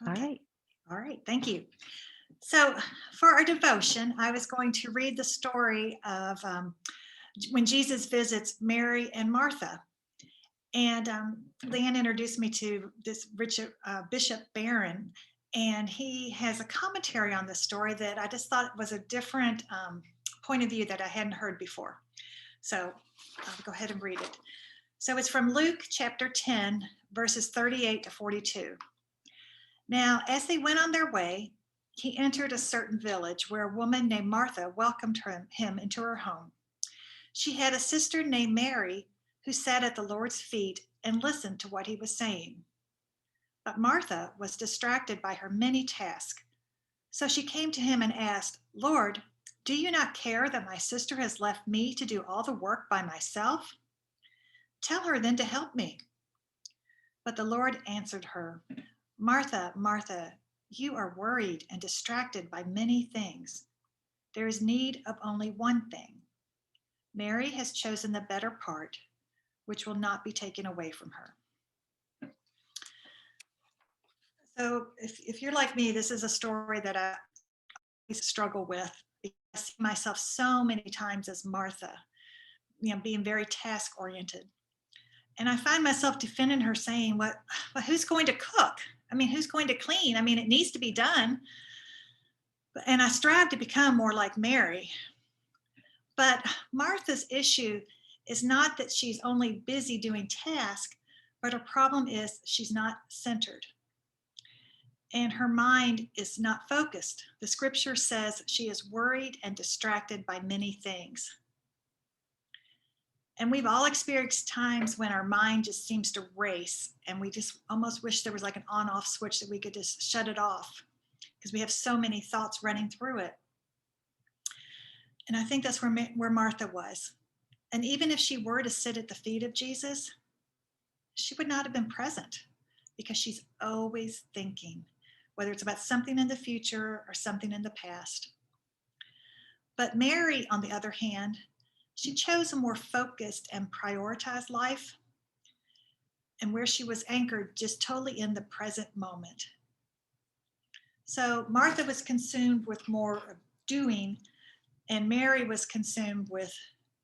All Okay. right. All right. Thank you. So for our devotion, I was going to read the story of when Jesus visits Mary and Martha. And Leanne introduced me to this Bishop Barron, and he has a commentary on this story that I just thought was a different point of view that I hadn't heard before. So I'll go ahead and read it. So it's from Luke chapter 10, verses 38 to 42. Now, as they went on their way, he entered a certain village where a woman named Martha welcomed him into her home. She had a sister named Mary who sat at the Lord's feet and listened to what he was saying. But Martha was distracted by her many tasks. So she came to him and asked, "Lord, do you not care that my sister has left me to do all the work by myself? Tell her then to help me." But the Lord answered her, "Martha, Martha, you are worried and distracted by many things. There is need of only one thing. Mary has chosen the better part, which will not be taken away from her." So if you're like me, this is a story that I struggle with. I see myself so many times as Martha, being very task oriented. And I find myself defending her saying, well, who's going to cook? Who's going to clean? It needs to be done. And I strive to become more like Mary. But Martha's issue is not that she's only busy doing tasks, but her problem is she's not centered. And her mind is not focused. The scripture says she is worried and distracted by many things. And we've all experienced times when our mind just seems to race and we just almost wish there was like an on-off switch that we could just shut it off because we have so many thoughts running through it. And I think that's where Martha was. And even if she were to sit at the feet of Jesus, she would not have been present because she's always thinking, whether it's about something in the future or something in the past. But Mary, on the other hand, she chose a more focused and prioritized life, and where she was anchored just totally in the present moment. So Martha was consumed with more doing, and Mary was consumed with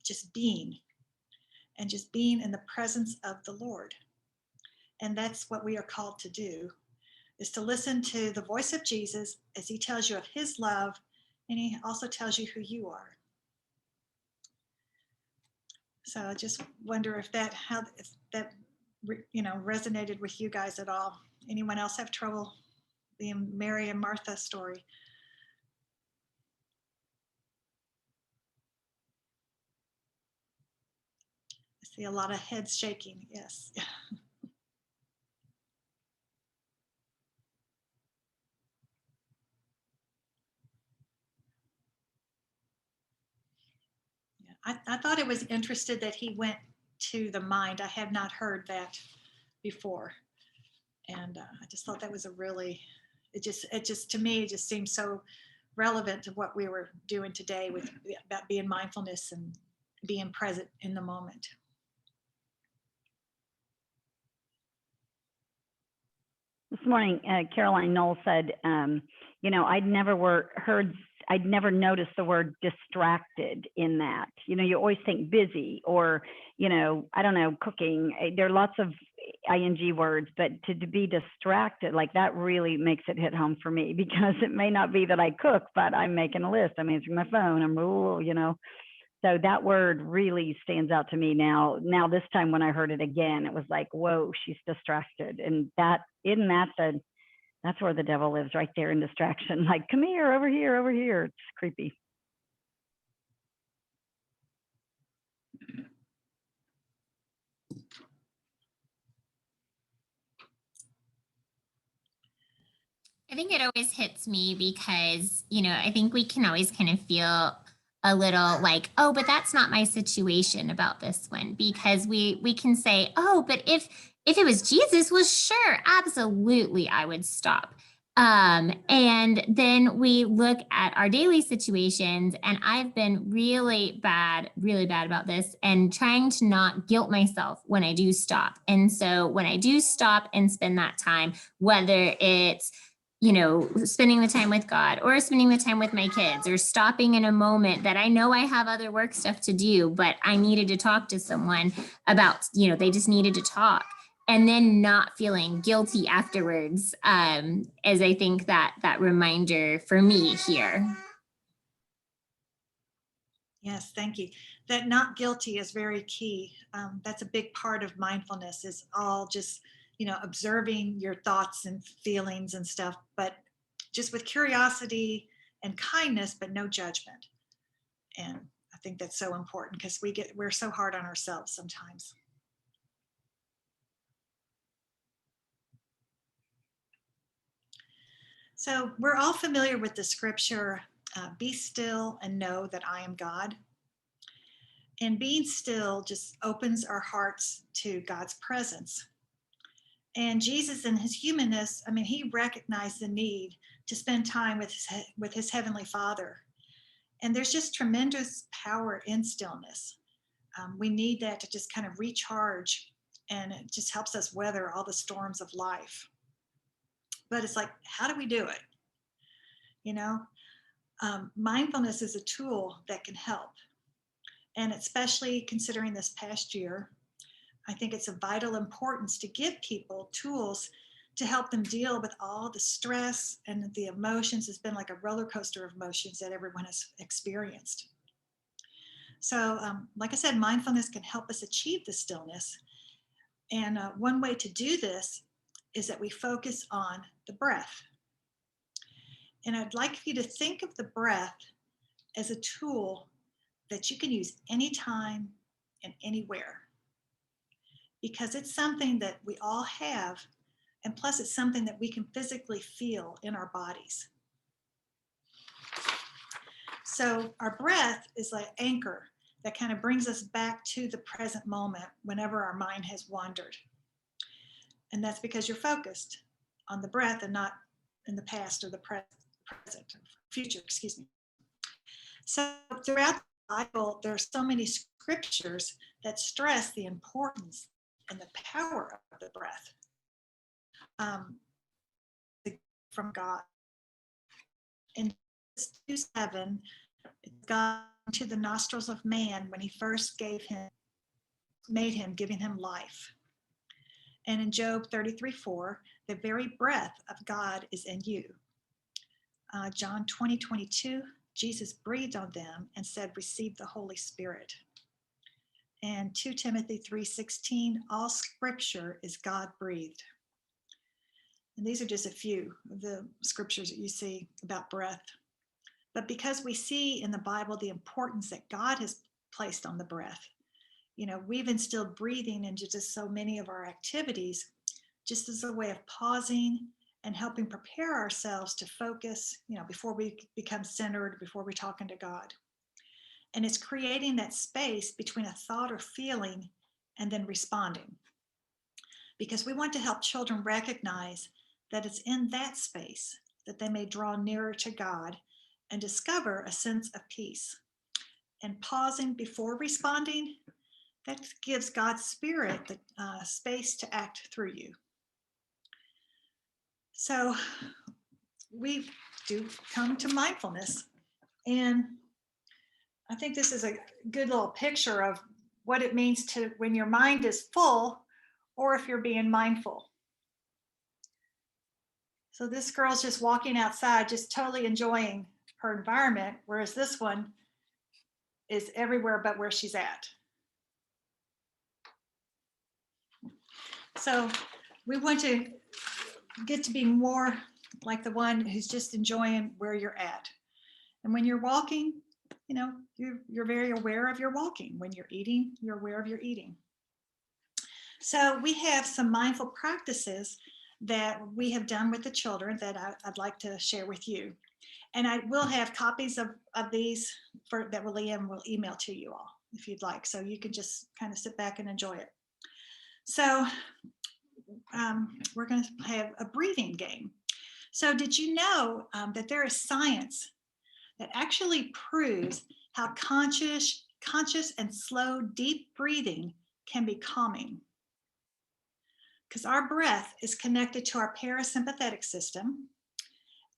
just being, and just being in the presence of the Lord. And that's what we are called to do, is to listen to the voice of Jesus as he tells you of his love, and he also tells you who you are. So I just wonder if that resonated with you guys at all. Anyone else have trouble the Mary and Martha story? I see a lot of heads shaking. Yes. I thought it was interesting that he went to the mind. I had not heard that before. And I just thought that was it just to me, it just seems so relevant to what we were doing today about being mindfulness and being present in the moment. This morning, Caroline Knoll said, I'd never noticed the word distracted in that. You always think busy or, I don't know, cooking. There are lots of ing words, but to be distracted, like that really makes it hit home for me, because it may not be that I cook, but I'm making a list. I'm answering my phone. So that word really stands out to me now. This time when I heard it again, it was like, whoa, she's distracted. And that's where the devil lives, right there in distraction. Like, come here, over here, over here. It's creepy. I think it always hits me because, I think we can always kind of feel a little like, oh, but that's not my situation about this one, because we can say, oh, but if it was Jesus, well, sure, absolutely, I would stop. And then we look at our daily situations, and I've been really bad about this and trying to not guilt myself when I do stop. And so when I do stop and spend that time, whether it's, spending the time with God or spending the time with my kids or stopping in a moment that I know I have other work stuff to do, but I needed to talk to someone about, they just needed to talk. And then not feeling guilty afterwards, as I think that reminder for me here. Yes, thank you. That not guilty is very key. That's a big part of mindfulness, is all just, observing your thoughts and feelings and stuff, but just with curiosity and kindness, but no judgment. And I think that's so important because we're so hard on ourselves sometimes. So we're all familiar with the scripture, be still and know that I am God. And being still just opens our hearts to God's presence. And Jesus, in his humanness, he recognized the need to spend time with his heavenly Father. And there's just tremendous power in stillness. We need that to just kind of recharge, and it just helps us weather all the storms of life. But it's like, how do we do it? Mindfulness is a tool that can help. And especially considering this past year, I think it's of vital importance to give people tools to help them deal with all the stress and the emotions. It's been like a roller coaster of emotions that everyone has experienced. So, like I said, mindfulness can help us achieve the stillness. And one way to do this is that we focus on the breath. And I'd like you to think of the breath as a tool that you can use anytime and anywhere, because it's something that we all have, and plus it's something that we can physically feel in our bodies. So our breath is like anchor that kind of brings us back to the present moment whenever our mind has wandered. And that's because you're focused on the breath and not in the past or the future, excuse me. So throughout the Bible, there are so many scriptures that stress the importance and the power of the breath from God. In 2:7, God to the nostrils of man when he first made him, giving him life. And in Job 33:4, the very breath of God is in you. John 20:22, Jesus breathed on them and said, receive the Holy Spirit. And 2 Timothy 3:16, all scripture is God breathed. And these are just a few of the scriptures that you see about breath. But because we see in the Bible the importance that God has placed on the breath, we've instilled breathing into just so many of our activities, just as a way of pausing and helping prepare ourselves to focus, before we become centered, before we're talking to God. And it's creating that space between a thought or feeling and then responding. Because we want to help children recognize that it's in that space that they may draw nearer to God and discover a sense of peace. And pausing before responding, that gives God's Spirit the space to act through you. So we do come to mindfulness. And I think this is a good little picture of what it means to when your mind is full or if you're being mindful. So this girl's just walking outside, just totally enjoying her environment, whereas this one is everywhere but where she's at. So we want to get to be more like the one who's just enjoying where you're at. And when you're walking, you're very aware of your walking. When you're eating, you're aware of your eating. So we have some mindful practices that we have done with the children that I'd like to share with you. And I will have copies of these that Leanne will email to you all if you'd like. So you can just kind of sit back and enjoy it. So we're going to have a breathing game. So did you know that there is science that actually proves how conscious and slow, deep breathing can be calming? Because our breath is connected to our parasympathetic system.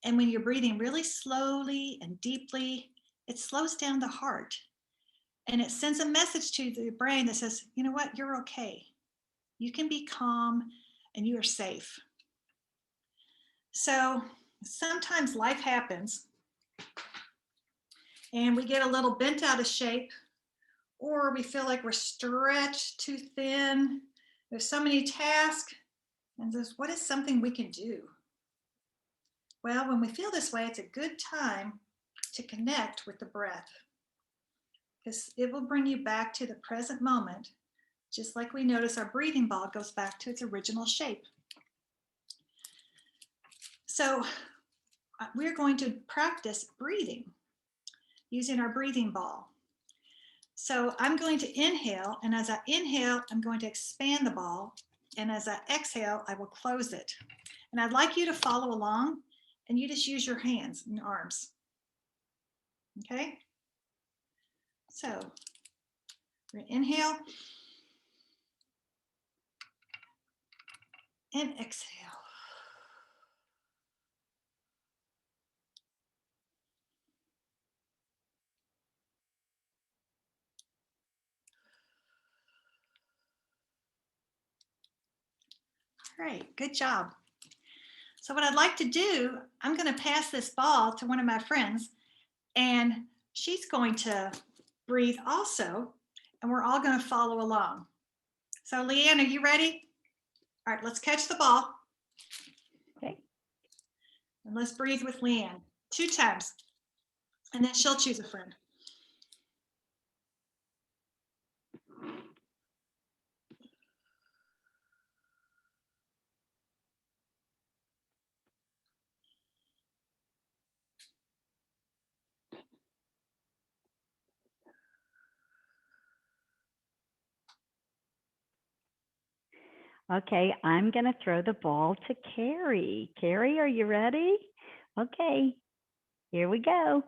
And when you're breathing really slowly and deeply, it slows down the heart. And it sends a message to the brain that says, you know what, you're okay. You can be calm and you are safe. So sometimes life happens and we get a little bent out of shape, or we feel like we're stretched too thin. There's so many tasks. And says, what is something we can do? Well, when we feel this way, it's a good time to connect with the breath, because it will bring you back to the present moment, just like we notice our breathing ball goes back to its original shape. So we're going to practice breathing using our breathing ball. So I'm going to inhale, and as I inhale, I'm going to expand the ball, and as I exhale, I will close it. And I'd like you to follow along, and you just use your hands and arms. Okay? So we're gonna inhale and exhale. All right, good job. So what I'd like to do, I'm going to pass this ball to one of my friends, and she's going to breathe also, and we're all going to follow along. So Leanne, are you ready? All right, let's catch the ball. Okay. And let's breathe with Leanne 2 times, and then she'll choose a friend. Okay, I'm going to throw the ball to Carrie. Carrie, are you ready? Okay, here we go.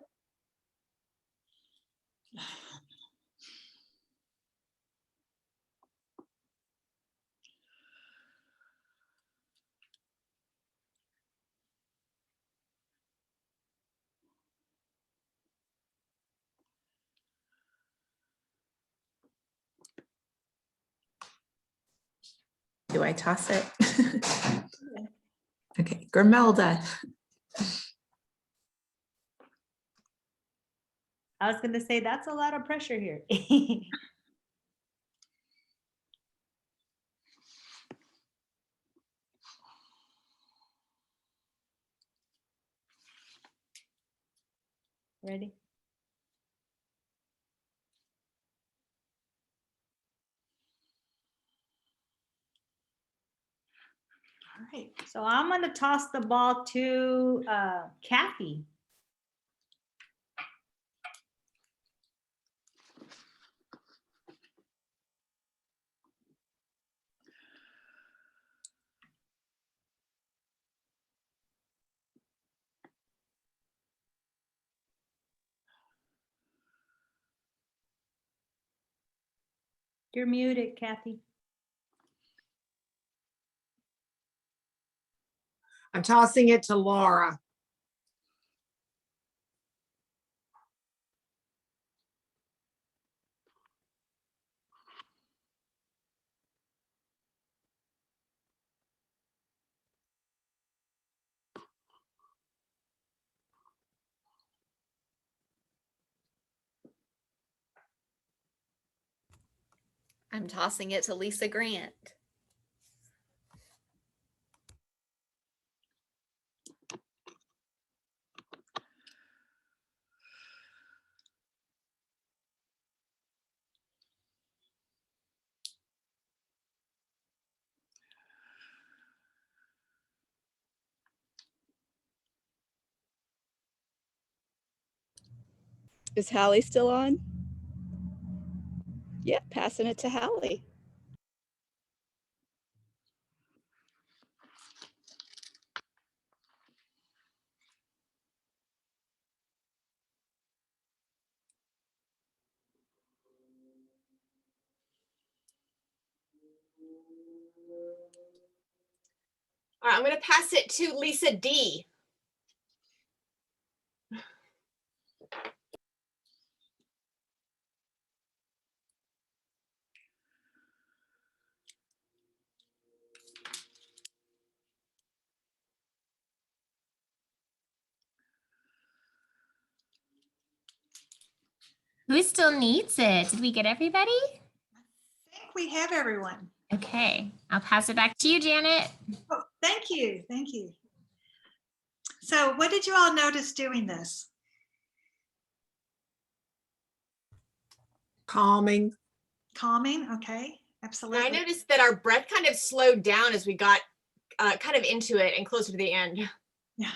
Do I toss it? Okay, Grimelda. I was going to say that's a lot of pressure here. Ready? All right. So I'm going to toss the ball to Kathy. You're muted, Kathy. I'm tossing it to Laura. I'm tossing it to Lisa Grant. Is Hadley still on? Yep, passing it to Hadley. All right, I'm going to pass it to Lisa D. Who still needs it? Did we get everybody? I think we have everyone. Okay, I'll pass it back to you, Janet. Oh, thank you. Thank you. So what did you all notice doing this? Calming. Calming. Okay. And Absolutely. I noticed that our breath kind of slowed down as we got kind of into it and closer to the end. Yeah.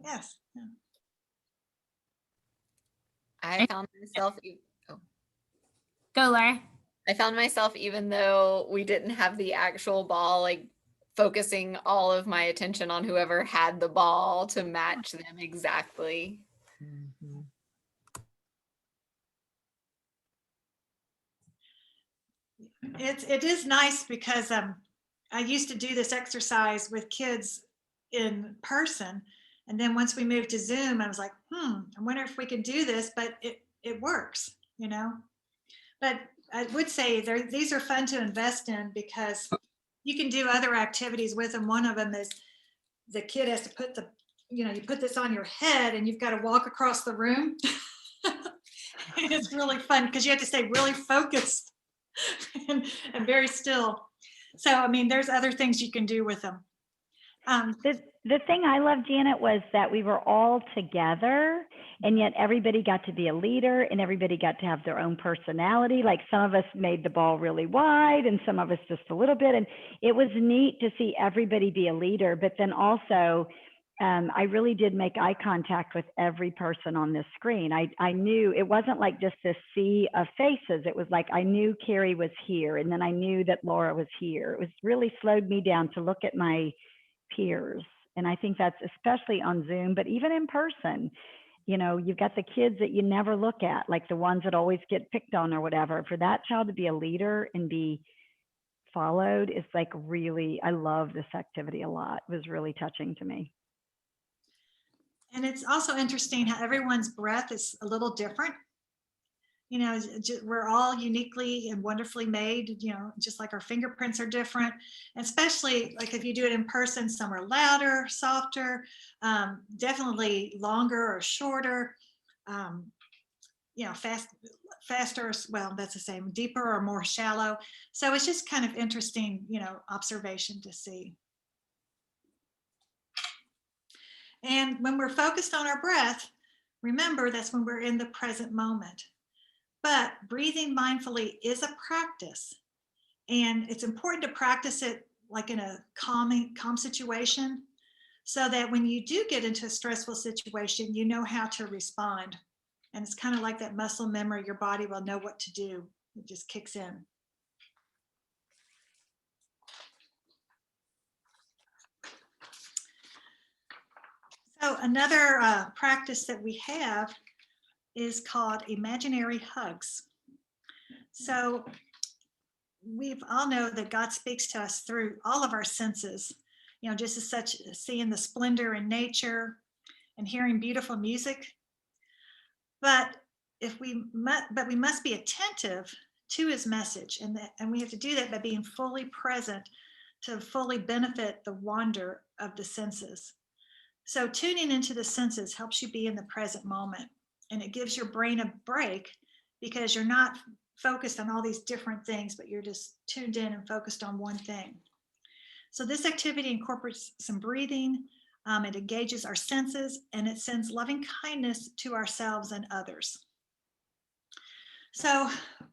Yes. Yeah. I found myself, Go, Laura. I found myself, even though we didn't have the actual ball, like focusing all of my attention on whoever had the ball to match them exactly. Mhm. It is nice because I used to do this exercise with kids in person. And then once we moved to Zoom, I was like, I wonder if we can do this, but it works, you know. But I would say these are fun to invest in because you can do other activities with them. One of them is the kid has to put you put this on your head and you've got to walk across the room. It's really fun because you have to stay really focused and very still. So, I mean, there's other things you can do with them. The thing I loved, Janet, was that we were all together and yet everybody got to be a leader and everybody got to have their own personality. Like some of us made the ball really wide and some of us just a little bit. And it was neat to see everybody be a leader, but then also I really did make eye contact with every person on this screen. I knew it wasn't like just this sea of faces. It was like I knew Carrie was here and then I knew that Laura was here. It was really slowed me down to look at my peers. And I think that's especially on Zoom, but even in person, you know, you've got the kids that you never look at, like the ones that always get picked on or whatever. For that child to be a leader and be followed is like really, I love this activity a lot. It was really touching to me. And it's also interesting how everyone's breath is a little different. You know, we're all uniquely and wonderfully made, you know, just like our fingerprints are different. And especially like if you do it in person, some are louder, softer, definitely longer or shorter, you know, faster, well, that's the same, deeper or more shallow. So it's just kind of interesting, you know, observation to see. And when we're focused on our breath, remember that's when we're in the present moment. But breathing mindfully is a practice. And it's important to practice it like in a calm situation so that when you do get into a stressful situation, you know how to respond. And it's kind of like that muscle memory, your body will know what to do. It just kicks in. So another practice that we have is called imaginary hugs. So we all know that God speaks to us through all of our senses, you know, just as such seeing the splendor in nature and hearing beautiful music. But we must be attentive to his message, and we have to do that by being fully present to fully benefit the wonder of the senses. So tuning into the senses helps you be in the present moment, and it gives your brain a break because you're not focused on all these different things, but you're just tuned in and focused on one thing. So this activity incorporates some breathing, it engages our senses, and it sends loving kindness to ourselves and others. So,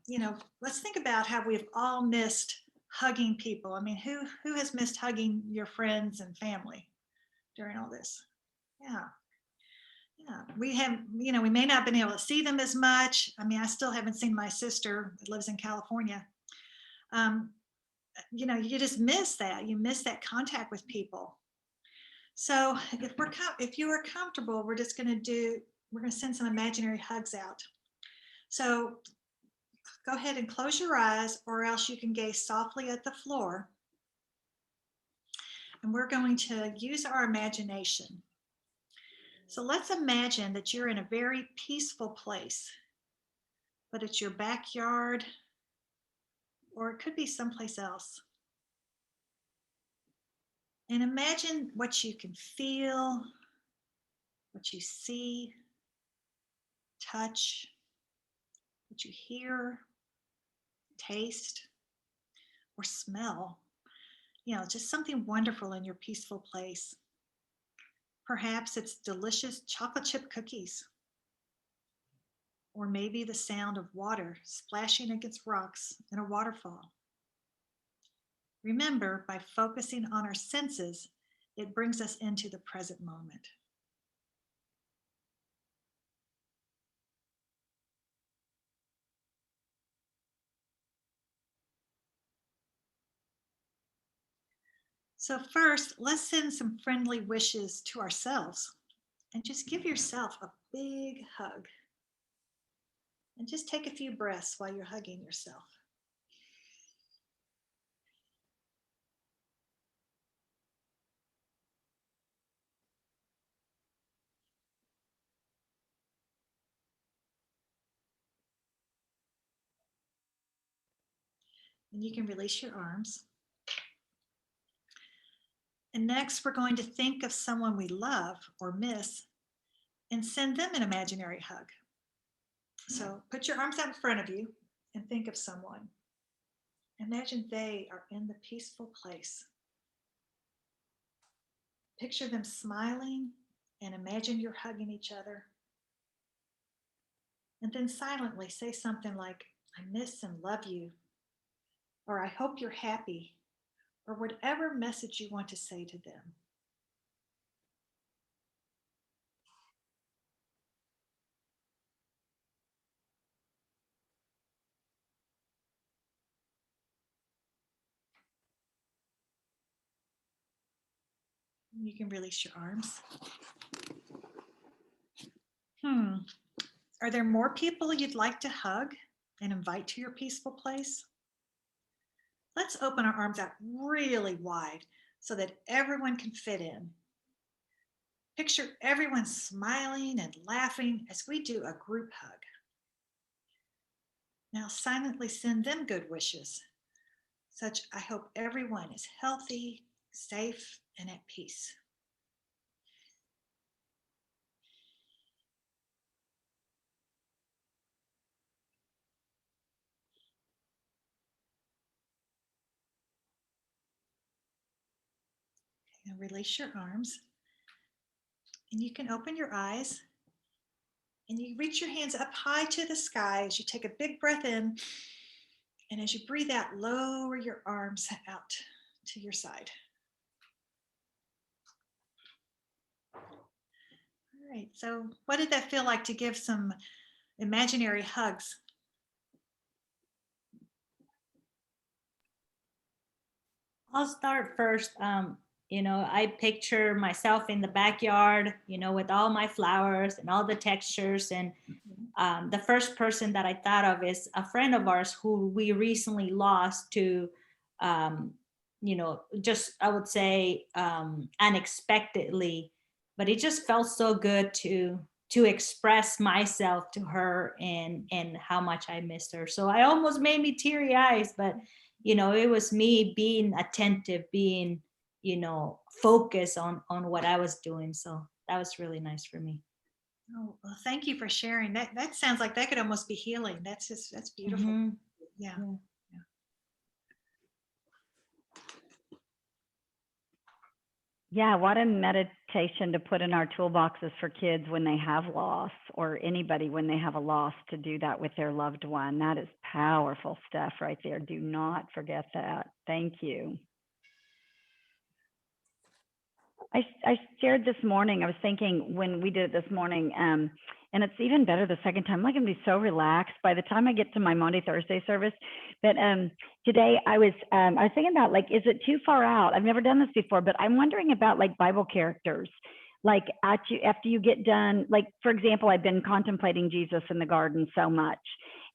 you know, let's think about how we've all missed hugging people. I mean, who has missed hugging your friends and family during all this? Yeah. Yeah, we have, you know, we may not have been able to see them as much. I mean, I still haven't seen my sister that lives in California. You know, you just miss that. You miss that contact with people. So if you are comfortable, we're going to send some imaginary hugs out. So go ahead and close your eyes, or else you can gaze softly at the floor. And we're going to use our imagination. So let's imagine that you're in a very peaceful place, but it's your backyard, or it could be someplace else. And imagine what you can feel, what you see, touch, what you hear, taste, or smell. Just something wonderful in your peaceful place. Perhaps it's delicious chocolate chip cookies, or maybe the sound of water splashing against rocks in a waterfall. Remember, by focusing on our senses, it brings us into the present moment. So first, let's send some friendly wishes to ourselves, and just give yourself a big hug. And just take a few breaths while you're hugging yourself. And you can release your arms. And next, we're going to think of someone we love or miss and send them an imaginary hug. So put your arms out in front of you and think of someone. Imagine they are in the peaceful place. Picture them smiling and imagine you're hugging each other. And then silently say something like, I miss and love you, or I hope you're happy, or whatever message you want to say to them. You can release your arms. Are there more people you'd like to hug and invite to your peaceful place? Let's open our arms out really wide so that everyone can fit in. Picture everyone smiling and laughing as we do a group hug. Now silently send them good wishes, such I hope everyone is healthy, safe, and at peace. Now release your arms, and you can open your eyes, and you reach your hands up high to the sky as you take a big breath in, and as you breathe out, lower your arms out to your side. All right, so what did that feel like to give some imaginary hugs? I'll start first. I picture myself in the backyard, with all my flowers and all the textures. And the first person that I thought of is a friend of ours who we recently lost to, just, I would say, unexpectedly, but it just felt so good to express myself to her and how much I missed her. So I almost made me teary eyes, but it was me being attentive, being, focused on what I was doing. So that was really nice for me. Oh, well, thank you for sharing. That sounds like that could almost be healing. That's beautiful. Mm-hmm. Yeah. Yeah, what a meditation to put in our toolboxes for kids when they have loss, or anybody when they have a loss, to do that with their loved one. That is powerful stuff right there. Do not forget that. Thank you. I shared this morning, I was thinking when we did it this morning, and it's even better the second time. I'm going to be so relaxed by the time I get to my Monday, Thursday service. But today I was thinking about, like, is it too far out? I've never done this before, but I'm wondering about, like, Bible characters. Like after you get done, like, for example, I've been contemplating Jesus in the garden so much.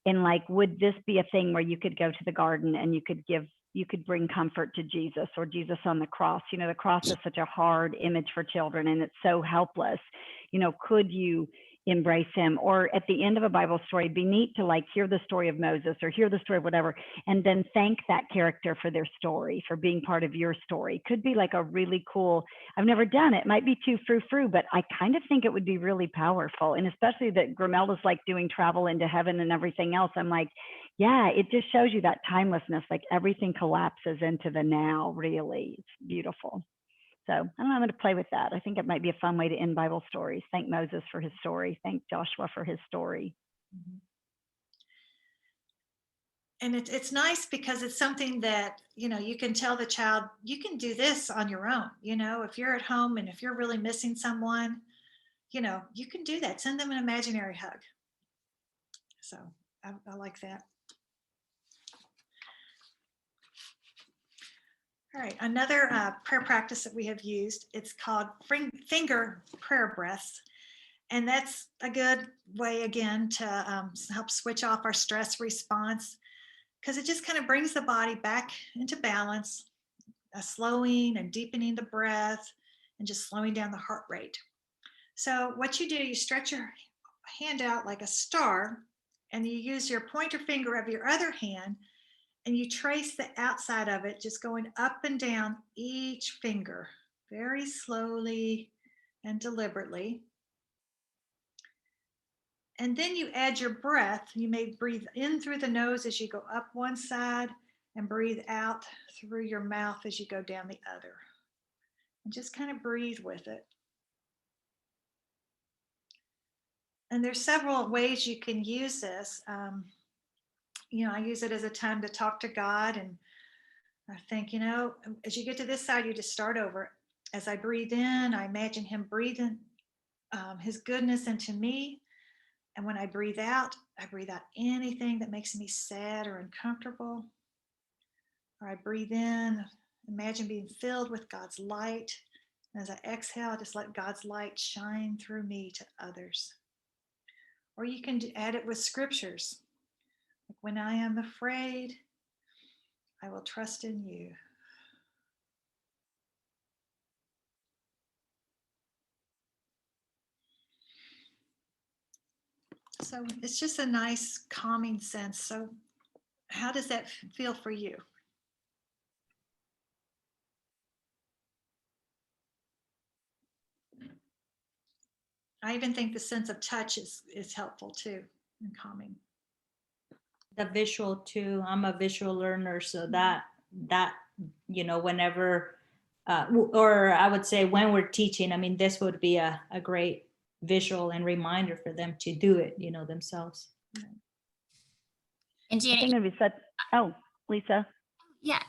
in like, would this be a thing where you could go to the garden and you could bring comfort to Jesus, or Jesus on the cross? You know, the cross is such a hard image for children and it's so helpless. You know, could you embrace him? Or at the end of a Bible story, it'd be neat to like hear the story of Moses or hear the story of whatever, and then thank that character for their story, for being part of your story. Could be like a really cool, I've never done it. It might be too frou-frou, but I kind of think it would be really powerful. And especially that Grimelda's like doing travel into heaven and everything else. I'm like, yeah, it just shows you that timelessness, like everything collapses into the now, really. It's beautiful. So I don't know, I'm going to play with that. I think it might be a fun way to end Bible stories. Thank Moses for his story. Thank Joshua for his story. And it's nice because it's something that, you know, you can tell the child, you can do this on your own. You know, if you're at home and if you're really missing someone, you know, you can do that. Send them an imaginary hug. So I like that. All right, another prayer practice that we have used, it's called finger prayer breaths. And that's a good way, again, to help switch off our stress response, because it just kind of brings the body back into balance, slowing and deepening the breath and just slowing down the heart rate. So what you do, you stretch your hand out like a star, and you use your pointer finger of your other hand, and you trace the outside of it, just going up and down each finger, very slowly and deliberately. And then you add your breath. You may breathe in through the nose as you go up one side and breathe out through your mouth as you go down the other. And just kind of breathe with it. And there's several ways you can use this. You know, I use it as a time to talk to God. And I think, you know, as you get to this side, you just start over. As I breathe in, I imagine him breathing his goodness into me. And when I breathe out anything that makes me sad or uncomfortable. Or I breathe in, imagine being filled with God's light. And as I exhale, I just let God's light shine through me to others. Or you can add it with scriptures. Like, when I am afraid, I will trust in you. So it's just a nice calming sense. So how does that feel for you? I even think the sense of touch is helpful too in calming. The visual too. I'm a visual learner, so that you know, whenever or I would say when we're teaching, I mean, this would be a great visual and reminder for them to do it, you know, themselves. And I think Janet, it'd be such, oh, Lisa. yeah,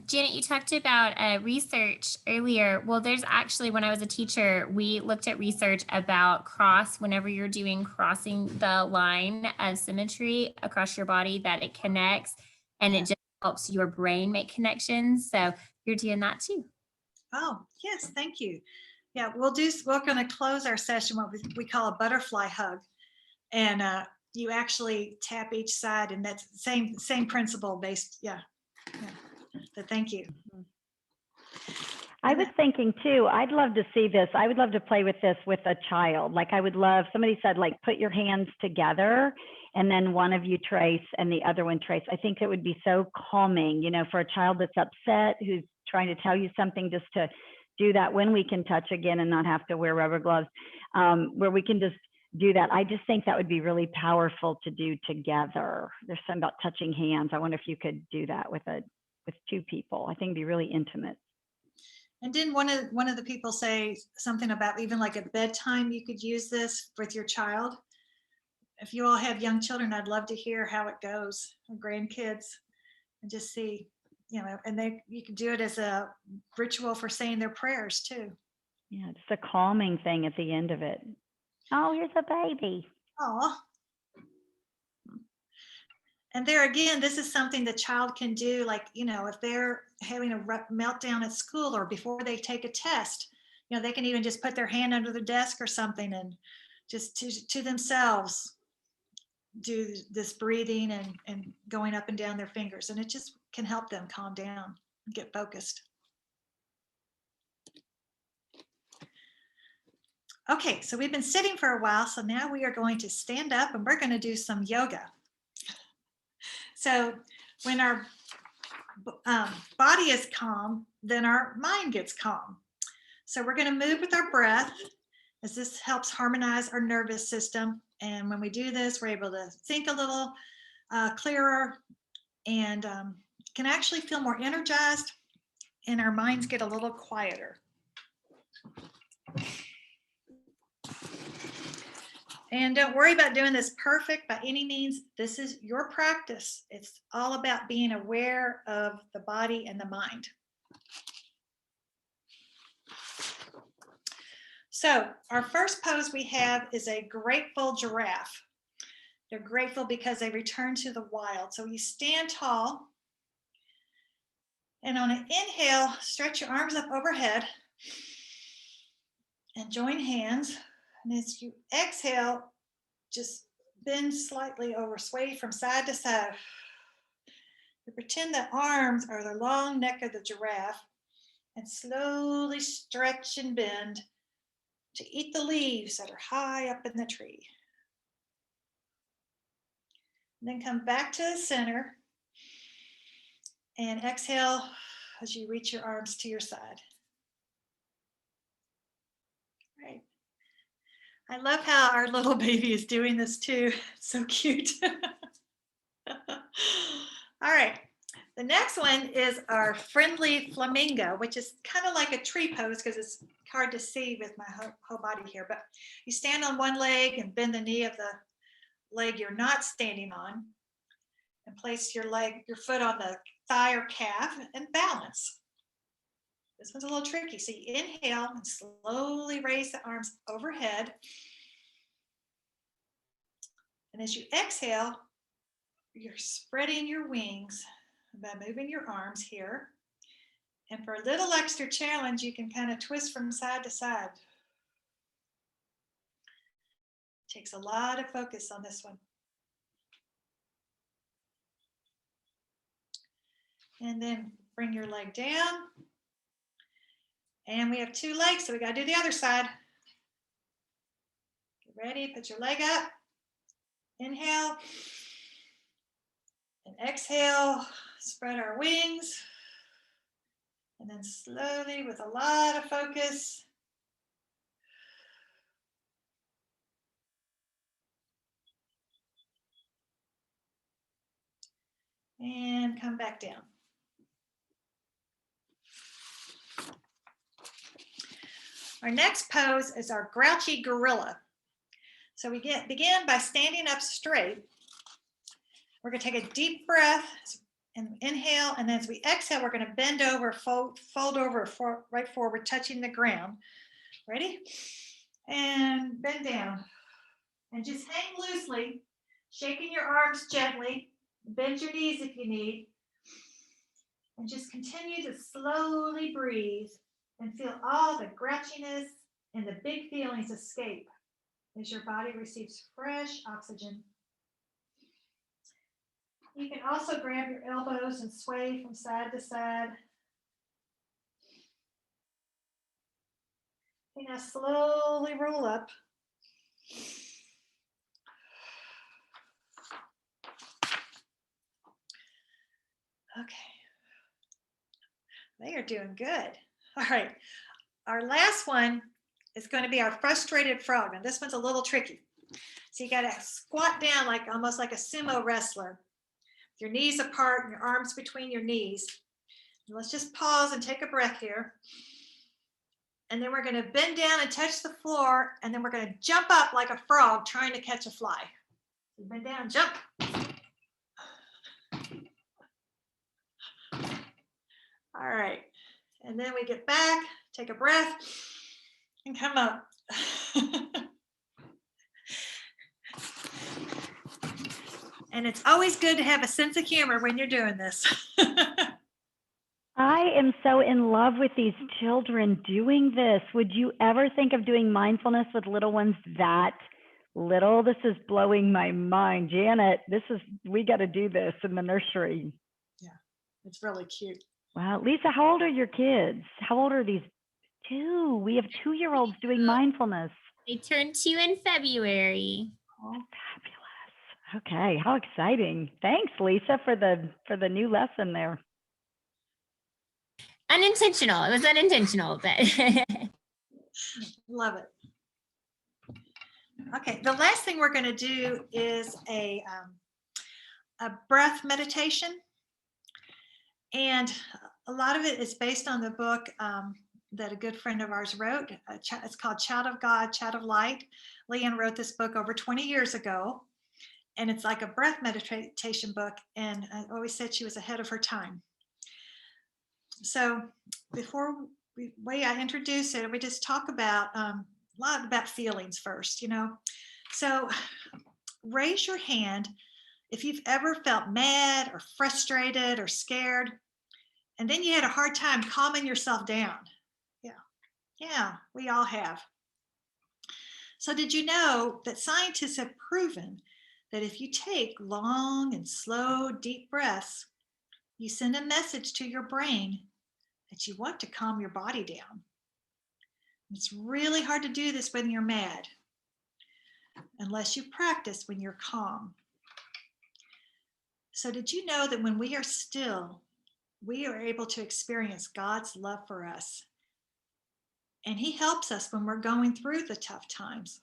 Janet, you talked about research earlier. Well, there's actually, when I was a teacher, we looked at research about whenever you're doing crossing the line of symmetry across your body, that it connects and it just helps your brain make connections. So you're doing that too. Oh, yes, thank you. Yeah, we're going to close our session what we call a butterfly hug. And you actually tap each side, and that's same principle based. Yeah. But thank you. I was thinking too, I'd love to see this. I would love to play with this with a child. Like, I would love, somebody said, like, put your hands together and then one of you trace and the other one trace. I think it would be so calming, you know, for a child that's upset, who's trying to tell you something, just to do that when we can touch again and not have to wear rubber gloves, where we can just do that. I just think that would be really powerful to do together. There's something about touching hands. I wonder if you could do that with two people. I think it'd be really intimate. And didn't one of the people say something about even like at bedtime you could use this with your child? If you all have young children, I'd love to hear how it goes, or grandkids, and just see, you know, and you can do it as a ritual for saying their prayers too. Yeah, just a calming thing at the end of it. Oh, here's a baby. Oh. And there again, this is something the child can do, like, you know, if they're having a meltdown at school or before they take a test, you know, they can even just put their hand under the desk or something and just to themselves, do this breathing and going up and down their fingers, and it just can help them calm down and get focused. Okay, so we've been sitting for a while, so now we are going to stand up and we're going to do some yoga. So when our body is calm, then our mind gets calm. So we're going to move with our breath, as this helps harmonize our nervous system. And when we do this, we're able to think a little clearer and can actually feel more energized, and our minds get a little quieter. And don't worry about doing this perfect by any means. This is your practice. It's all about being aware of the body and the mind. So our first pose we have is a grateful giraffe. They're grateful because they return to the wild. So you stand tall, and on an inhale, stretch your arms up overhead and join hands. And as you exhale, just bend slightly over, sway from side to side. You pretend the arms are the long neck of the giraffe, and slowly stretch and bend to eat the leaves that are high up in the tree. And then come back to the center and exhale as you reach your arms to your side. Right. I love how our little baby is doing this too. So cute. All right. The next one is our friendly flamingo, which is kind of like a tree pose because it's hard to see with my whole body here. But you stand on one leg and bend the knee of the leg you're not standing on, and place your foot on the thigh or calf and balance. This one's a little tricky. So you inhale and slowly raise the arms overhead. And as you exhale, you're spreading your wings by moving your arms here. And for a little extra challenge, you can kind of twist from side to side. Takes a lot of focus on this one. And then bring your leg down. And we have two legs, so we got to do the other side. Get ready, put your leg up. Inhale. And exhale, spread our wings. And then slowly, with a lot of focus, and come back down. Our next pose is our Grouchy Gorilla. So we begin by standing up straight. We're going to take a deep breath and inhale, and then as we exhale, we're going to bend over, fold over right forward, touching the ground. Ready? And bend down. And just hang loosely, shaking your arms gently. Bend your knees if you need. And just continue to slowly breathe and feel all the grouchiness and the big feelings escape as your body receives fresh oxygen. You can also grab your elbows and sway from side to side. You now slowly roll up. Okay. They are doing good. All right. Our last one is going to be our frustrated frog. And this one's a little tricky. So you got to squat down like almost like a sumo wrestler. Your knees apart and your arms between your knees. And let's just pause and take a breath here. And then we're going to bend down and touch the floor. And then we're going to jump up like a frog trying to catch a fly. So bend down, jump. All right. And then we get back, take a breath, and come up. And it's always good to have a sense of humor when you're doing this. I am so in love with these children doing this. Would you ever think of doing mindfulness with little ones that little. This is blowing my mind. Janet, we got to do this in the nursery. It's really cute. Wow. Lisa, how old are your kids? How old are these? 2. We have 2-year-olds doing mindfulness. They turned 2 in February. Oh, fabulous. Okay. How exciting. Thanks, Lisa, for the new lesson there. Unintentional. It was unintentional, but Love it. Okay, the last thing we're going to do is a breath meditation. And a lot of it is based on the book that a good friend of ours wrote. It's called Child of God, Child of Light. Leanne wrote this book over 20 years ago. And it's like a breath meditation book. And I always said she was ahead of her time. So before I introduce it, we just talk about a lot about feelings first, So raise your hand if you've ever felt mad or frustrated or scared, and then you had a hard time calming yourself down. Yeah, we all have. So did you know that scientists have proven that if you take long and slow, deep breaths, you send a message to your brain that you want to calm your body down. It's really hard to do this when you're mad, unless you practice when you're calm. So did you know that when we are still, we are able to experience God's love for us? And He helps us when we're going through the tough times.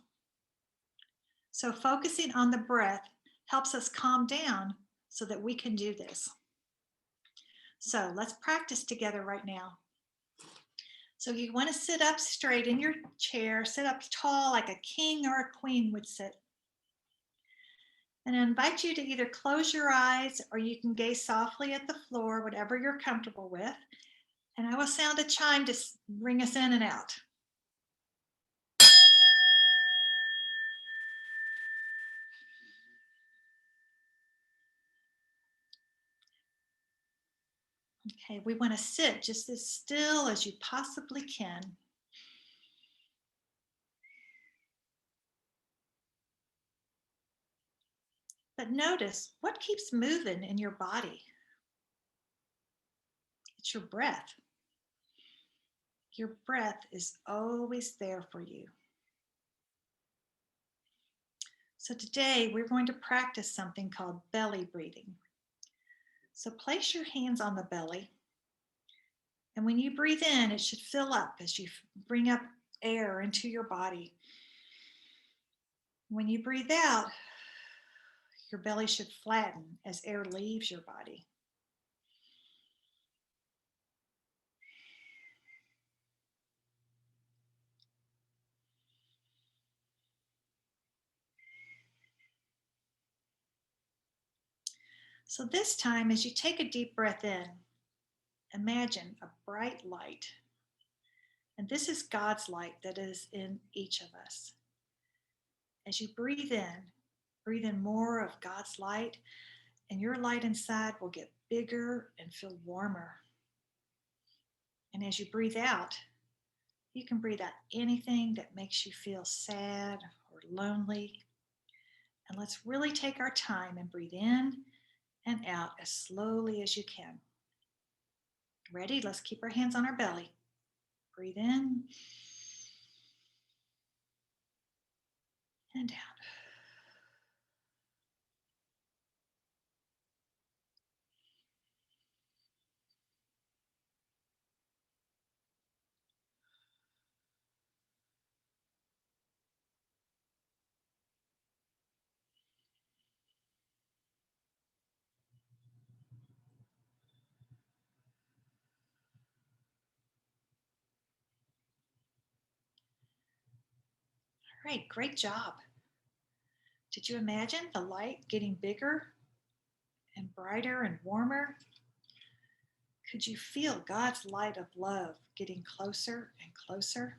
So focusing on the breath helps us calm down so that we can do this. So let's practice together right now. So you want to sit up straight in your chair, sit up tall like a king or a queen would sit. And I invite you to either close your eyes or you can gaze softly at the floor, whatever you're comfortable with. And I will sound a chime to bring us in and out. Okay, we want to sit just as still as you possibly can. But notice what keeps moving in your body. It's your breath. Your breath is always there for you. So today we're going to practice something called belly breathing. So place your hands on the belly. And when you breathe in, it should fill up as you bring up air into your body. When you breathe out, your belly should flatten as air leaves your body. So this time, as you take a deep breath in, imagine a bright light. And this is God's light that is in each of us. As you breathe in more of God's light, and your light inside will get bigger and feel warmer. And as you breathe out, you can breathe out anything that makes you feel sad or lonely. And let's really take our time and breathe in and out as slowly as you can. Ready? Let's keep our hands on our belly. Breathe in and out. All right, great job. Did you imagine the light getting bigger and brighter and warmer? Could you feel God's light of love getting closer and closer?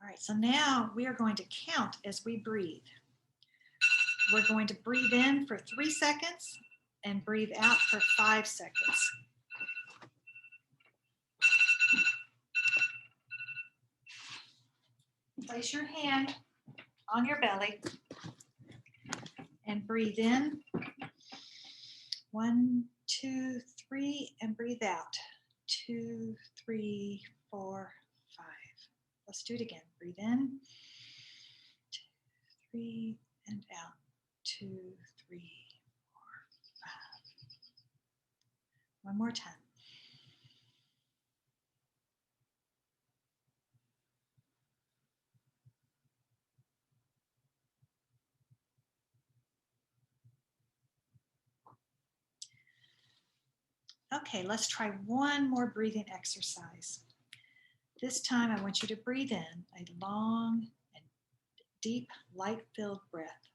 All right, so now we are going to count as we breathe. We're going to breathe in for 3 seconds and breathe out for 5 seconds. place your hand on your belly and breathe in. 1, 2, 3, and breathe out. 2, 3, 4, 5. Let's do it again. Breathe in. 2, 3, and out. 2, 3, 4, 5. One more time. Okay, let's try one more breathing exercise. This time I want you to breathe in a long and deep, light-filled breath.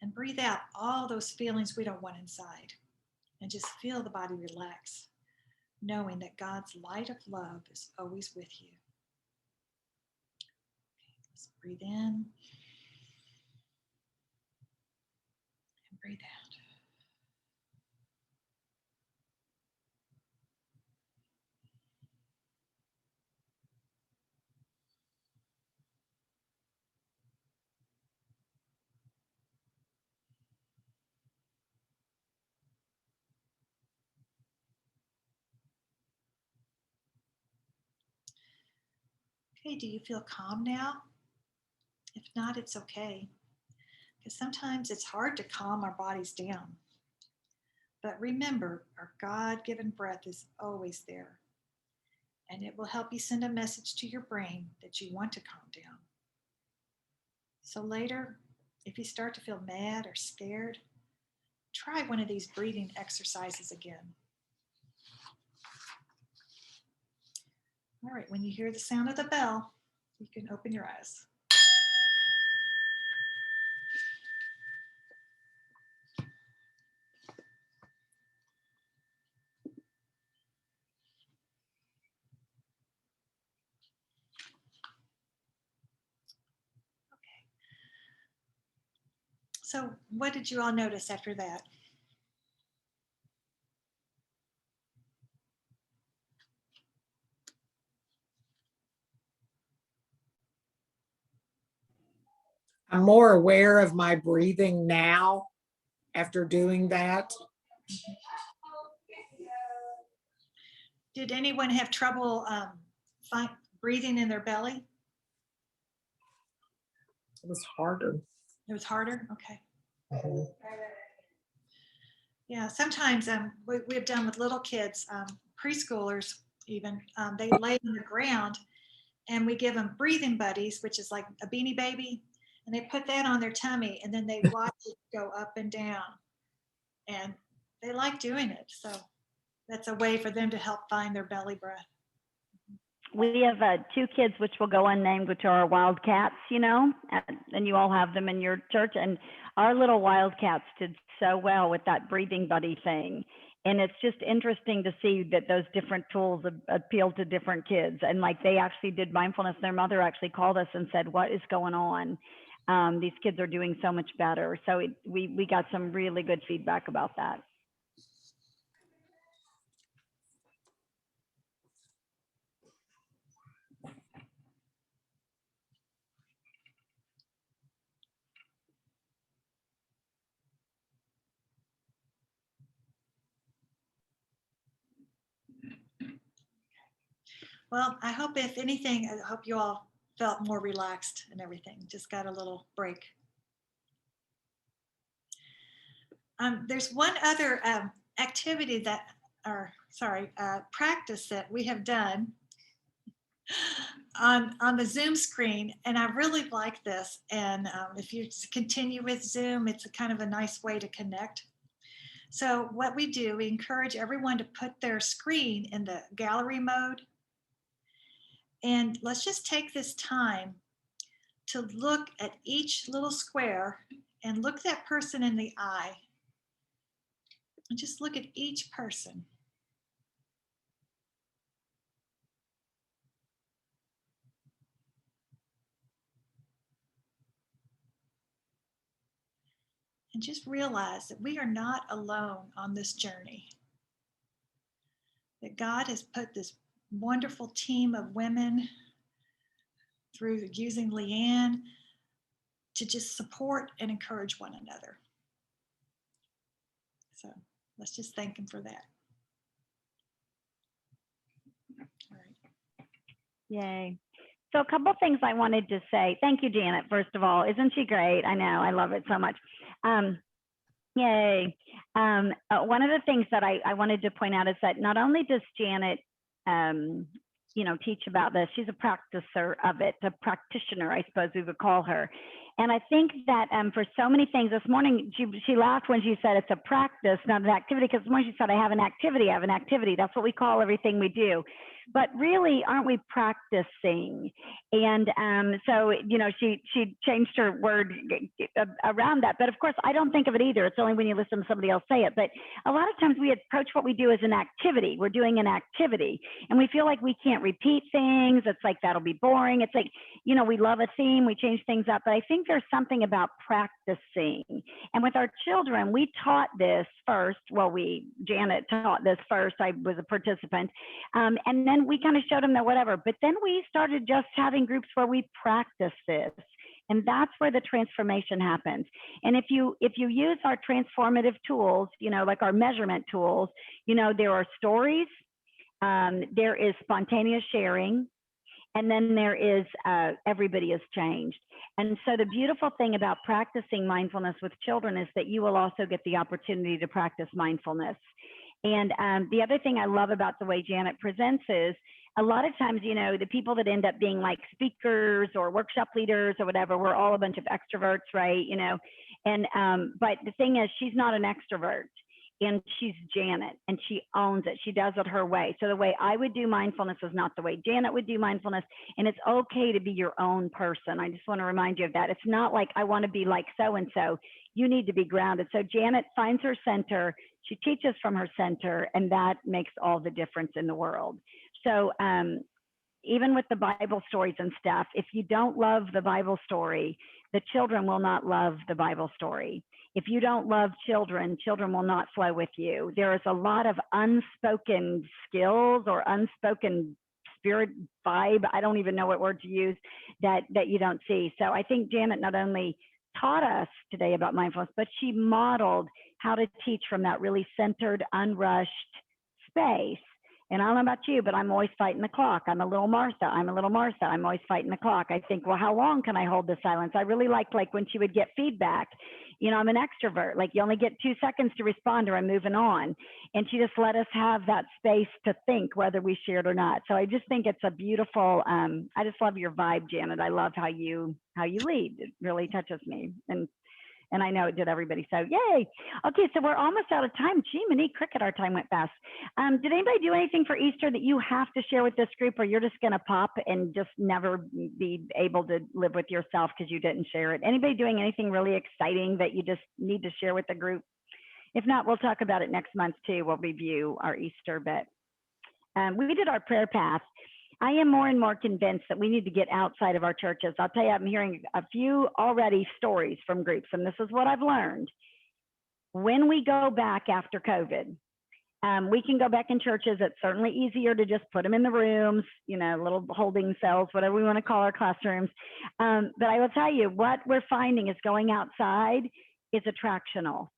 And breathe out all those feelings we don't want inside. And just feel the body relax, knowing that God's light of love is always with you. Okay, let's breathe in and breathe out. Okay, do you feel calm now? If not, it's okay. Because sometimes it's hard to calm our bodies down. But remember, our God-given breath is always there. And it will help you send a message to your brain that you want to calm down. So later, if you start to feel mad or scared, try one of these breathing exercises again. All right, when you hear the sound of the bell, you can open your eyes. Okay. So what did you all notice after that? I'm more aware of my breathing now after doing that. Did anyone have trouble breathing in their belly? It was harder. It was harder? Okay. Mhm. Yeah, sometimes we've done with little kids, preschoolers even, they lay on the ground and we give them breathing buddies, which is like a Beanie Baby, and they put that on their tummy and then they watch it go up and down. And they like doing it. So that's a way for them to help find their belly breath. We have 2 kids, which will go unnamed, which are our wildcats, you know, and you all have them in your church. And our little wildcats did so well with that breathing buddy thing. And it's just interesting to see that those different tools appeal to different kids. And like they actually did mindfulness. Their mother actually called us and said, "What is going on? These kids are doing so much better." So we got some really good feedback about that. Well, I hope if anything, I hope you all felt more relaxed and everything, just got a little break. There's one other activity that, or sorry, practice that we have done on the Zoom screen, and I really like this. And if you continue with Zoom, it's a kind of a nice way to connect. So what we do, we encourage everyone to put their screen in the gallery mode. And let's just take this time to look at each little square and look that person in the eye. And just look at each person. And just realize that we are not alone on this journey. That God has put this wonderful team of women through using Leanne to just support and encourage one another. So let's just thank him for that. All right. Yay. So a couple things I wanted to say. Thank you, Janet, first of all. Isn't she great? I know, I love it so much. Yay. One of the things that I wanted to point out is that not only does Janet, teach about this, she's a practicer of it, a practitioner, I suppose we would call her. And I think that for so many things this morning, she laughed when she said it's a practice, not an activity, because this morning she said, I have an activity. That's what we call everything we do. But really, aren't we practicing? And so, she changed her word around that. But of course, I don't think of it either. It's only when you listen to somebody else say it. But a lot of times we approach what we do as an activity. We're doing an activity. And we feel like we can't repeat things. It's like, that'll be boring. It's like, we love a theme. We change things up. But I think there's something about practicing. And with our children, we taught this first. Well, Janet taught this first. I was a participant. And then we kind of showed them that whatever, but then we started just having groups where we practice this. And that's where the transformation happens. And if you use our transformative tools, like our measurement tools, there are stories, there is spontaneous sharing, and then there is everybody is changed. And so the beautiful thing about practicing mindfulness with children is that you will also get the opportunity to practice mindfulness. And the other thing I love about the way Janet presents is a lot of times, the people that end up being like speakers or workshop leaders or whatever, we're all a bunch of extroverts, right? But the thing is, she's not an extrovert, and she's Janet, and she owns it. She does it her way. So the way I would do mindfulness is not the way Janet would do mindfulness, and it's okay to be your own person. I just want to remind you of that. It's not like I want to be like so-and-so. You need to be grounded. So Janet finds her center. She teaches from her center, and that makes all the difference in the world. So even with the Bible stories and stuff, if you don't love the Bible story, the children will not love the Bible story. If you don't love children, children will not flow with you. There is a lot of unspoken skills or unspoken spirit vibe, I don't even know what word to use, that you don't see. So I think Janet not only taught us today about mindfulness, but she modeled how to teach from that really centered, unrushed space. And I don't know about you, but I'm always fighting the clock. I'm a little Martha. I'm always fighting the clock. I think, well, how long can I hold the silence? I really like when she would get feedback. I'm an extrovert. Like, you only get 2 seconds to respond or I'm moving on. And she just let us have that space to think whether we shared or not. So I just think it's a beautiful, I just love your vibe, Janet. I love how you lead. It really touches me. And I know it did everybody. So yay. Okay, so we're almost out of time. Gee, mini cricket, our time went fast. Did anybody do anything for Easter that you have to share with this group, or you're just gonna pop and just never be able to live with yourself because you didn't share it? Anybody doing anything really exciting that you just need to share with the group? If not, we'll talk about it next month too. We'll review our Easter bit. We did our prayer path. I am more and more convinced that we need to get outside of our churches. I'll tell you, I'm hearing a few already stories from groups, and this is what I've learned. When we go back after COVID, we can go back in churches. It's certainly easier to just put them in the rooms, little holding cells, whatever we want to call our classrooms. But I will tell you, what we're finding is going outside is attractional.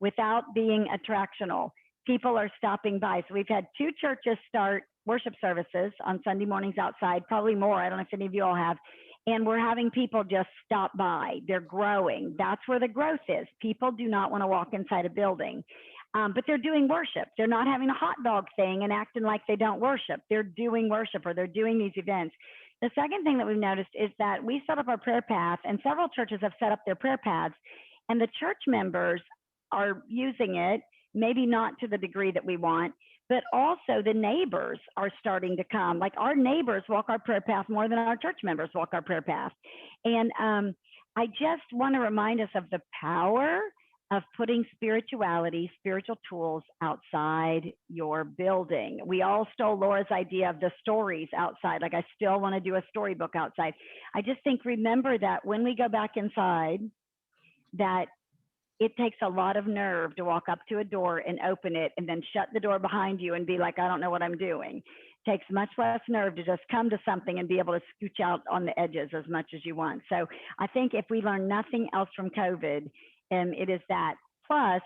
Without being attractional, people are stopping by. So we've had 2 churches start worship services on Sunday mornings outside, probably more. I don't know if any of you all have. And we're having people just stop by. They're growing. That's where the growth is. People do not want to walk inside a building, but they're doing worship. They're not having a hot dog thing and acting like they don't worship. They're doing worship, or they're doing these events. The second thing that we've noticed is that we set up our prayer path, and several churches have set up their prayer paths, and the church members are using it, maybe not to the degree that we want, but also the neighbors are starting to come. Like, our neighbors walk our prayer path more than our church members walk our prayer path. And I just want to remind us of the power of putting spiritual tools outside your building. We all stole Laura's idea of the stories outside. Like, I still want to do a storybook outside. I just think, remember that when we go back inside, that it takes a lot of nerve to walk up to a door and open it and then shut the door behind you and be like, I don't know what I'm doing. takes much less nerve to just come to something and be able to scooch out on the edges as much as you want. So I think if we learn nothing else from COVID, it is that. Plus,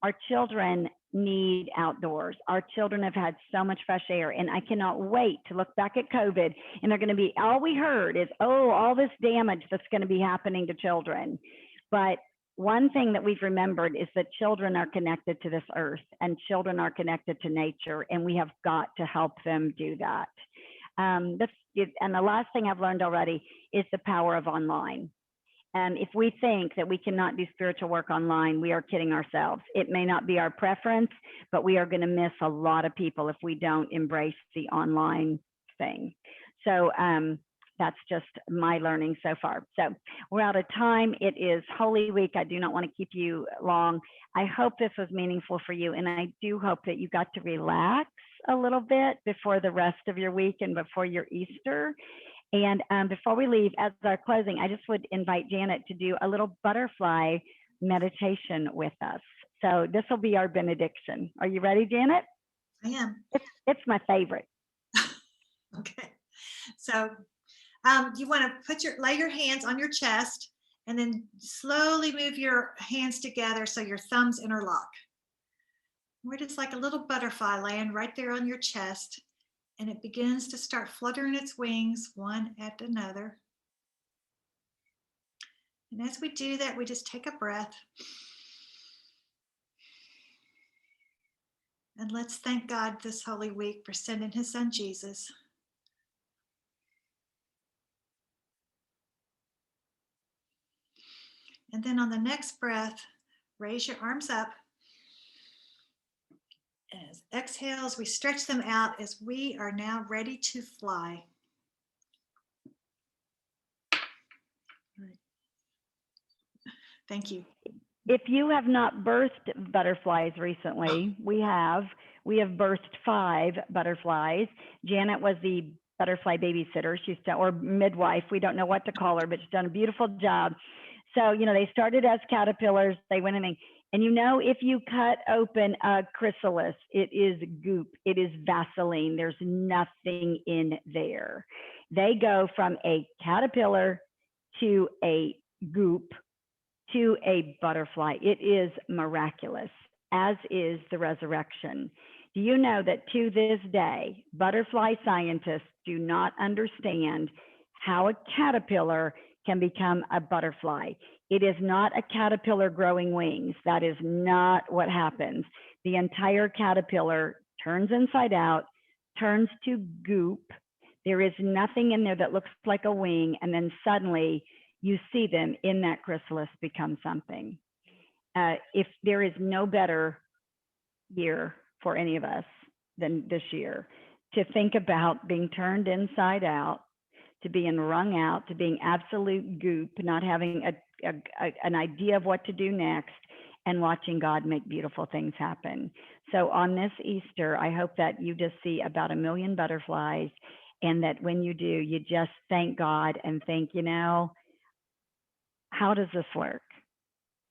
our children need outdoors. Our children have had so much fresh air, and I cannot wait to look back at COVID, and they're going to be, all we heard is, oh, all this damage that's going to be happening to children. But one thing that we've remembered is that children are connected to this earth, and children are connected to nature, and we have got to help them do that. And the last thing I've learned already is the power of online. If we think that we cannot do spiritual work online, we are kidding ourselves. It may not be our preference, but we are going to miss a lot of people if we don't embrace the online thing. So that's just my learning so far. So we're out of time. It is Holy Week. I do not want to keep you long. I hope this was meaningful for you, and I do hope that you got to relax a little bit before the rest of your week and before your Easter. And before we leave, as our closing, I just would invite Janet to do a little butterfly meditation with us. So this will be our benediction. Are you ready, Janet? I am. It's my favorite. Okay. So you want to lay your hands on your chest and then slowly move your hands together so your thumbs interlock. We're just like a little butterfly laying right there on your chest. And it begins to start fluttering its wings one at another. And as we do that, we just take a breath. And let's thank God this Holy Week for sending his son, Jesus. And then on the next breath, raise your arms up. As exhales, we stretch them out as we are now ready to fly. Right. Thank you. If you have not birthed butterflies recently, we have birthed 5 butterflies. Janet was the butterfly babysitter. She's done, or midwife. We don't know what to call her, but she's done a beautiful job. So, they started as caterpillars. They went in and if you cut open a chrysalis, it is goop, it is Vaseline, there's nothing in there. They go from a caterpillar to a goop to a butterfly. It is miraculous, as is the resurrection. Do you know that to this day, butterfly scientists do not understand how a caterpillar can become a butterfly? It is not a caterpillar growing wings. That is not what happens. The entire caterpillar turns inside out, turns to goop. There is nothing in there that looks like a wing, and then suddenly you see them in that chrysalis become something. If there is no better year for any of us than this year, to think about being turned inside out, to being wrung out, to being absolute goop, not having an idea of what to do next, and watching God make beautiful things happen. So on this Easter, I hope that you just see about 1 million butterflies, and that when you do, you just thank God and think, how does this work?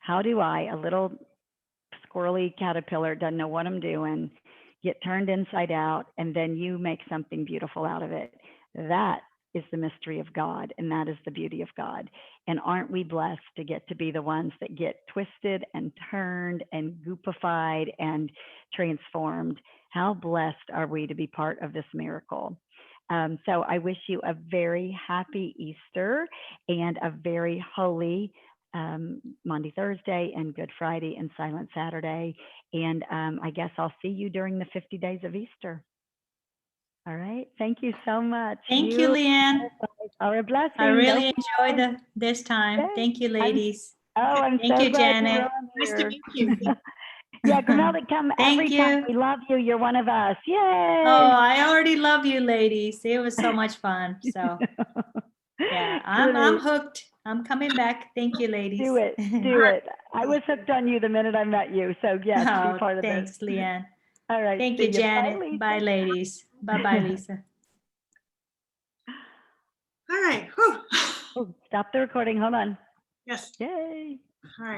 How do I, a little squirrely caterpillar, doesn't know what I'm doing, get turned inside out, and then you make something beautiful out of it? That is the mystery of God, and that is the beauty of God. And aren't we blessed to get to be the ones that get twisted and turned and goopified and transformed? How blessed are we to be part of this miracle? So I wish you a very happy Easter and a very holy Maundy Thursday and Good Friday and Silent Saturday. And I guess I'll see you during the 50 days of Easter. All right. Thank you so much. Thank you, Leanne. Are a blessing. I really enjoyed this time. Yay. Thank you, ladies. I'm Thank so you, glad Janet. you're on Nice to here. meet you. Yeah, Grimelda, come Thank every you. time. We love you. You're one of us. Yay. Oh, I already love you, ladies. It was so much fun. So yeah, I'm hooked. I'm coming back. Thank you, ladies. Do it. Do it. I was hooked on you the minute I met you. So yes, be part of thanks, this. Leanne. All right. Thank see you, ya. Janet. Lisa. Bye, ladies. Bye-bye, Lisa. All right. Whew. Oh, stop the recording. Hold on. Yes. Yay. All right.